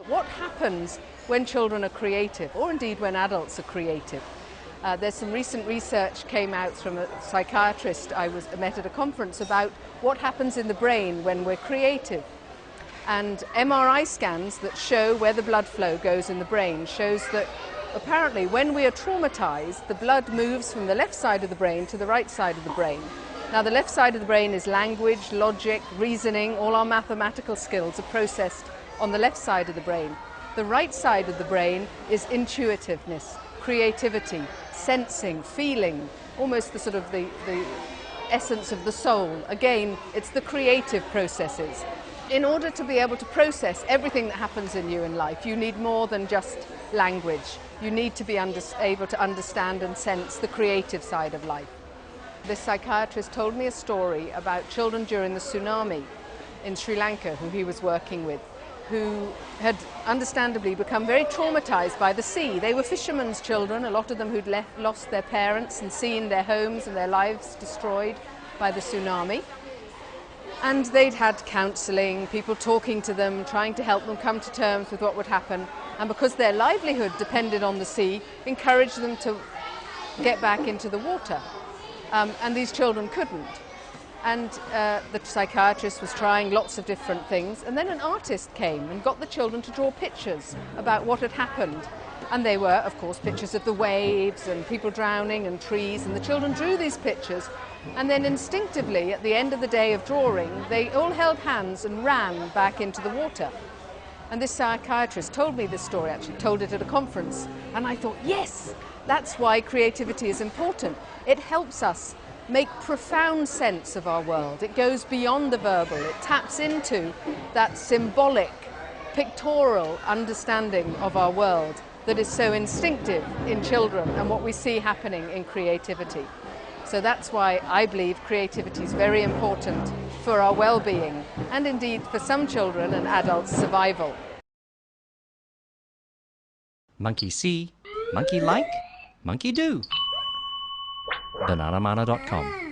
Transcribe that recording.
What happens when children are creative, or indeed when adults are creative? There's some recent research came out from a psychiatrist I met at a conference about what happens in the brain when we're creative. And MRI scans that show where the blood flow goes in the brain shows that apparently when we are traumatized, the blood moves from the left side of the brain to the right side of the brain. Now the left side of the brain is language, logic, reasoning, all our mathematical skills are processed on the left side of the brain. The right side of the brain is intuitiveness, creativity, sensing, feeling, almost the sort of the essence of the soul. Again, it's the creative processes. In order to be able to process everything that happens in you in life, you need more than just language. You need to be able to understand and sense the creative side of life. This psychiatrist told me a story about children during the tsunami in Sri Lanka who he was working with, who had understandably become very traumatized by the sea. They were fishermen's children, a lot of them who'd lost their parents and seen their homes and their lives destroyed by the tsunami. And they'd had counselling, people talking to them, trying to help them come to terms with what would happen. And because their livelihood depended on the sea, encouraged them to get back into the water. And these children couldn't. And the psychiatrist was trying lots of different things. And then an artist came and got the children to draw pictures about what had happened. And they were, of course, pictures of the waves and people drowning and trees. And the children drew these pictures. And then instinctively, at the end of the day of drawing, they all held hands and ran back into the water. And this psychiatrist told me this story, actually told it at a conference. And I thought, yes, that's why creativity is important. It helps us make profound sense of our world. It goes beyond the verbal. It taps into that symbolic, pictorial understanding of our world that is so instinctive in children and what we see happening in creativity. So that's why I believe creativity is very important for our well-being and indeed for some children and adults' survival. Monkey see, monkey like, monkey do. bananamana.com